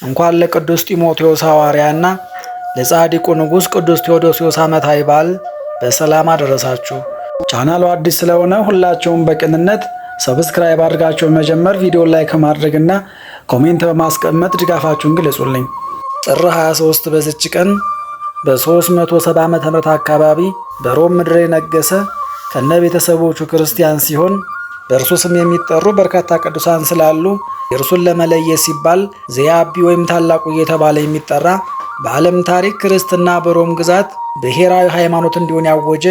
እንኳን ለቅዱስ ጢሞቴዎስ ሐዋርያና ለጻድቁ ንጉሥ ቅዱስ ቴዎዶስዮስ ዓመታዊ በዓል በሰላም አደረሳችሁ። ቻናሉ አዲስ ስለሆነ ሁላችሁም በቅንነት ሰብስክራይብ አድርጋችሁ መጀመር፣ ቪዲዮ ላይክ ማድረግና ኮሜንት በማስቀመጥ ድጋፋችሁን ግለጹልኝ። ጥር 23 በዚች ቀን በ370 ዓመተ ምህረት አካባቢ በሮም ምድር የነገሰ ከነ ቤተሰቦቹ ክርስቲያን ሲሆን በእርሱ ስም የሚጠሩ በርካታ ቅዱሳን ስላሉ የእርሱን ለመለየት ሲባል ዘያቢ ወይም ታላቁ እየተባለ የሚጠራ በዓለም ታሪክ ክርስትና በሮም ግዛት ብሔራዊ ሃይማኖት እንዲሆን ያወጀ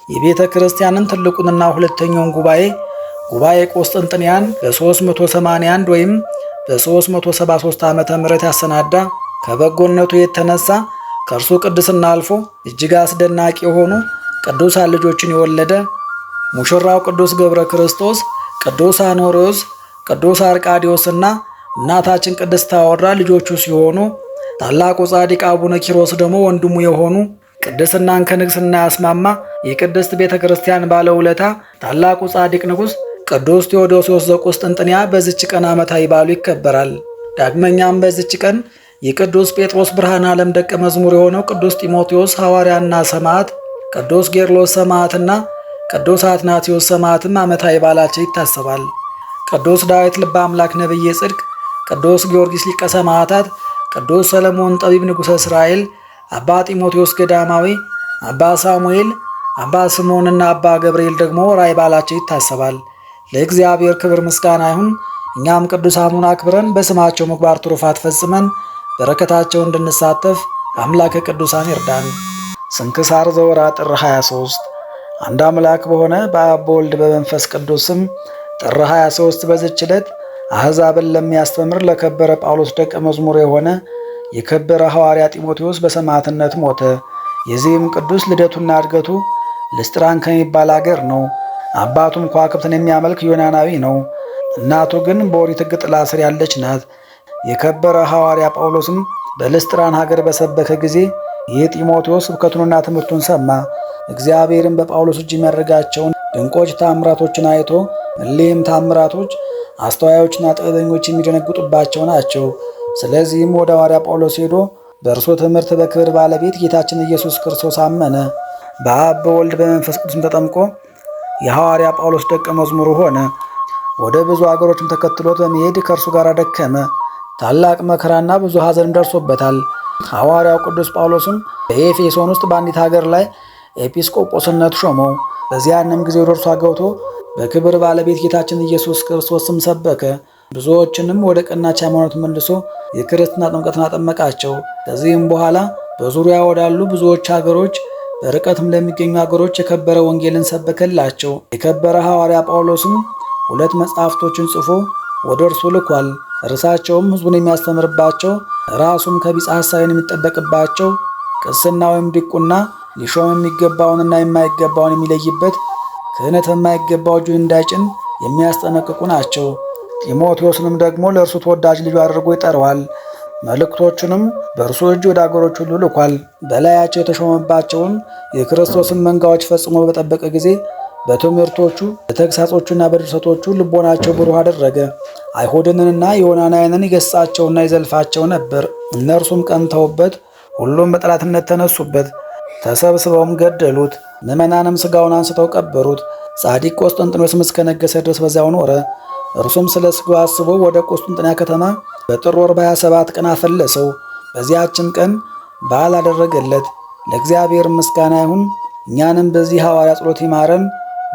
የቤተ ክርስቲያንን ትልቁንና ሁለተኛውን ጉባኤ ቆስጥንጥንያን በ381 ወይም በ373 ዓመተ ምህረት ያሰናዳ ከበጎነቱ የተነሳ ከእርሱ ቅድስና አልፎ እጅግ አስደናቂ የሆኑ ቅዱሳን ልጆችን የወለደ ሙሽራው ቅዱስ ገብረ ክርስቶስ፣ ቅዱስ አኖሪዎስ፣ ቅዱስ አርቃዲዮስና እናታችን ቅድስት ታወራ ልጆቹ ሲሆኑ ታላቁ ጻድቅ አቡነ ኪሮስ ደግሞ ወንድሙ የሆኑ ቅድስናን ከንግስና ያስማማ የቅድስት ቤተ ክርስቲያን ባለውለታ ታላቁ ጻድቅ ንጉሥ ቅዱስ ቴዎዶስዮስ ዘቁስጥንጥንያ በዚች ቀን ዓመታዊ በዓሉ ይከበራል። ዳግመኛም በዚች ቀን የቅዱስ ጴጥሮስ ብርሃነ ዓለም ደቀ መዝሙር የሆነው ቅዱስ ጢሞቴዎስ ሐዋርያና ሰማዕት፣ ቅዱስ ጌርሎስ ሰማዕትና ቅዱስ አትናቴዎስ ሰማዕትም ዓመታዊ በዓላቸው ይታሰባል። ቅዱስ ዳዊት ልበ አምላክ ነቢየ ጽድቅ፣ ቅዱስ ጊዮርጊስ ሊቀ ሰማዕታት፣ ቅዱስ ሰለሞን ጠቢብ ንጉሠ እስራኤል፣ አባ ጢሞቴዎስ ገዳማዊ፣ አባ ሳሙኤል፣ አባ ስምዖንና አባ ገብርኤል ደግሞ ወርኃዊ በዓላቸው ይታሰባል። ለእግዚአብሔር ክብር ምስጋና ይሁን። እኛም ቅዱሳኑን አክብረን በስማቸው ምግባር ትሩፋት ፈጽመን በረከታቸው እንድንሳተፍ አምላከ ቅዱሳን ይርዳን። ስንክሳር ዘወርኃ ጥር 23 አንድ አምላክ በሆነ በአብ በወልድ በመንፈስ ቅዱስ ስም ጥር 23 በዚች ዕለት አሕዛብን ለሚያስተምር ለከበረ ጳውሎስ ደቀ መዝሙር የሆነ የከበረ ሐዋርያ ጢሞቴዎስ በሰማዕትነት ሞተ። የዚህም ቅዱስ ልደቱና እድገቱ ልስጥራን ከሚባል አገር ነው። አባቱም ከዋክብትን የሚያመልክ ዮናናዊ ነው። እናቱ ግን በኦሪት ሕግ ጥላ ስር ያለች ናት። የከበረ ሐዋርያ ጳውሎስም በልስጥራን ሀገር በሰበከ ጊዜ ይህ ጢሞቴዎስ ስብከቱንና ትምህርቱን ሰማ። እግዚአብሔርም በጳውሎስ እጅ የሚያደርጋቸውን ድንቆች ታምራቶችን አይቶ እሊህም ታምራቶች አስተዋዮችና ጥበበኞች የሚደነግጡባቸው ናቸው። ስለዚህም ወደ ሐዋርያ ጳውሎስ ሄዶ በእርሱ ትምህርት በክብር ባለቤት ጌታችን ኢየሱስ ክርስቶስ አመነ። በአብ በወልድ በመንፈስ ቅዱስም ተጠምቆ የሐዋርያ ጳውሎስ ደቀ መዝሙሩ ሆነ። ወደ ብዙ አገሮችም ተከትሎት በመሄድ ከእርሱ ጋር ደከመ። ታላቅ መከራና ብዙ ሐዘንም ደርሶበታል። ሐዋርያው ቅዱስ ጳውሎስም በኤፌሶን ውስጥ በአንዲት ሀገር ላይ ኤጲስቆጶስነት ሾመው። በዚያንም ጊዜ ወደ እርሷ ገብቶ በክብር ባለቤት ጌታችን ኢየሱስ ክርስቶስም ሰበከ። ብዙዎችንም ወደ ቀናች ሃይማኖት መልሶ የክርስትና ጥምቀትን አጠመቃቸው። ከዚህም በኋላ በዙሪያ ወዳሉ ብዙዎች ሀገሮች በርቀትም ለሚገኙ ሀገሮች የከበረ ወንጌልን ሰበከላቸው። የከበረ ሐዋርያ ጳውሎስም 2 መጻሕፍቶችን ጽፎ ወደ እርሱ ልኳል። እርሳቸውም ሕዝቡን የሚያስተምርባቸው፣ ራሱም ከቢጸ ሐሳብን የሚጠበቅባቸው፣ ቅስና ወይም ዲቁና ሊሾም የሚገባውንና የማይገባውን የሚለይበት፣ ክህነት የማይገባው እጁን እንዳይጭን የሚያስጠነቅቁ ናቸው። ጢሞቴዎስንም ደግሞ ለእርሱ ተወዳጅ ልጁ አድርጎ ይጠራዋል። መልእክቶቹንም በእርሱ እጅ ወደ አገሮች ሁሉ ልኳል። በላያቸው የተሾመባቸውን የክርስቶስን መንጋዎች ፈጽሞ በጠበቀ ጊዜ በትምህርቶቹ በተግሳጾቹና በድርሰቶቹ ልቦናቸው ብሩህ አደረገ። አይሁድንና ዮናናውያንን ይገሥጻቸውና ይዘልፋቸው ነበር። እነርሱም ቀንተውበት ሁሉም በጠላትነት ተነሱበት። ተሰብስበውም ገደሉት። ምዕመናንም ሥጋውን አንስተው ቀበሩት። ጻድቅ ቆስጠንጥኖስም እስከነገሰ ድረስ በዚያው ኖረ። እርሱም ስለ ሥጋው አስቦ ወደ ቆስጠንጥንያ ከተማ በጥር ወር በ27 ቀን አፈለሰው። በዚያችም ቀን በዓል አደረገለት። ለእግዚአብሔር ምስጋና ይሁን። እኛንም በዚህ ሐዋርያ ጸሎት ይማረን፣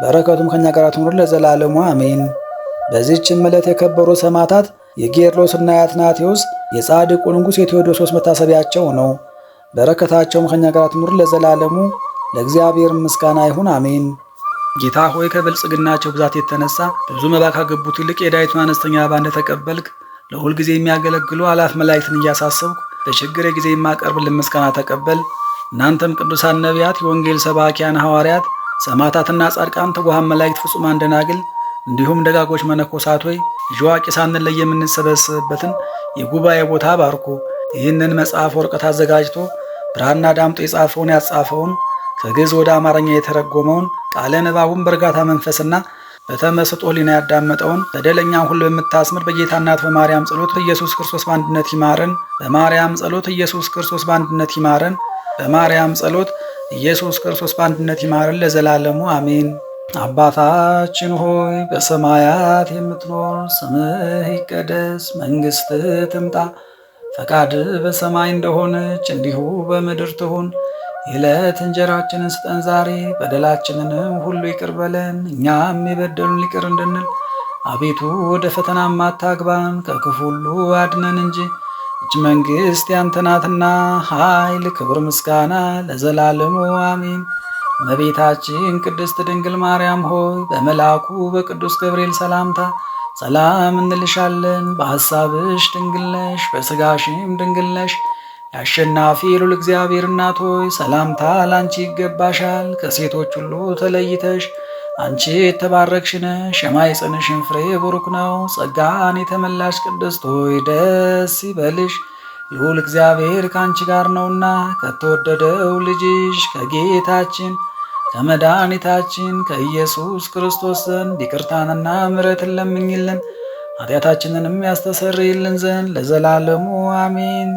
በረከቱም ከኛ ጋር ትኑር ለዘላለሙ አሜን። በዚህችም ዕለት የከበሩ ሰማዕታት የጌርሎስና የአትናቴዎስ የጻድቁ ንጉሥ የቴዎዶስዮስ መታሰቢያቸው ነው። በረከታቸውም ከኛ ጋር ትኑር ለዘላለሙ። ለእግዚአብሔር ምስጋና ይሁን አሜን። ጌታ ሆይ ከብልጽግናቸው ብዛት የተነሳ ብዙ መባ ካገቡት ይልቅ የዳዊቱን አነስተኛ መባ እንደተቀበልክ ለሁል ጊዜ የሚያገለግሉ አላፍ መላእክትን እያሳሰብኩ በችግሬ ጊዜ የማቀርብልን ምስጋና ተቀበል። እናንተም ቅዱሳን ነቢያት፣ የወንጌል ሰባኪያን ሐዋርያት፣ ሰማዕታትና ጻድቃን፣ ትጉሃን መላእክት፣ ፍጹማን ደናግል እንዲሁም ደጋጎች መነኮሳት ሆይ ልጅ አዋቂ ሳንለይ የምንሰበሰብበትን የጉባኤ ቦታ ባርኩ። ይህንን መጽሐፍ ወረቀት አዘጋጅቶ ብራና ዳምጦ የጻፈውን ያጻፈውን ከግዕዝ ወደ አማርኛ የተረጎመውን ቃለ ንባቡን በእርጋታ መንፈስና በተመስጦ ሊና ያዳመጠውን በደለኛን ሁሉ በምታስምር በጌታ እናት በማርያም ጸሎት ኢየሱስ ክርስቶስ በአንድነት ይማረን። በማርያም ጸሎት ኢየሱስ ክርስቶስ በአንድነት ይማረን። በማርያም ጸሎት ኢየሱስ ክርስቶስ በአንድነት ይማረን ለዘላለሙ አሜን። አባታችን ሆይ በሰማያት የምትኖር፣ ስምህ ይቀደስ፣ መንግሥትህ ትምጣ፣ ፈቃድህ በሰማይ እንደሆነች እንዲሁ በምድር ትሁን። የዕለት እንጀራችንን ስጠን ዛሬ፣ በደላችንንም ሁሉ ይቅር በለን እኛም የበደሉን ይቅር እንድንል። አቤቱ ወደ ፈተናም አታግባን ከክፉ ሁሉ አድነን እንጂ እጅ መንግሥት ያንተ ናትና፣ ኃይል፣ ክብር፣ ምስጋና ለዘላለሙ አሜን። እመቤታችን ቅድስት ድንግል ማርያም ሆይ በመልአኩ በቅዱስ ገብርኤል ሰላምታ ሰላም እንልሻለን። በሐሳብሽ ድንግል ነሽ፣ በሥጋሽም ድንግል ነሽ። የአሸናፊ ልዑል እግዚአብሔር እናት ሆይ ሰላምታ ላንቺ ይገባሻል። ከሴቶች ሁሉ ተለይተሽ አንቺ የተባረክሽ ነሽ፣ የማኅፀንሽም ፍሬ ቡሩክ ነው። ጸጋን የተመላሽ ቅድስት ሆይ ደስ ይበልሽ፣ ልዑል እግዚአብሔር ከአንቺ ጋር ነውና ከተወደደው ልጅሽ ከጌታችን ከመድኃኒታችን ከኢየሱስ ክርስቶስ ዘንድ ይቅርታንና ምሕረትን ለምኝልን ኃጢአታችንንም ያስተሰርይልን ዘንድ ለዘላለሙ አሜን።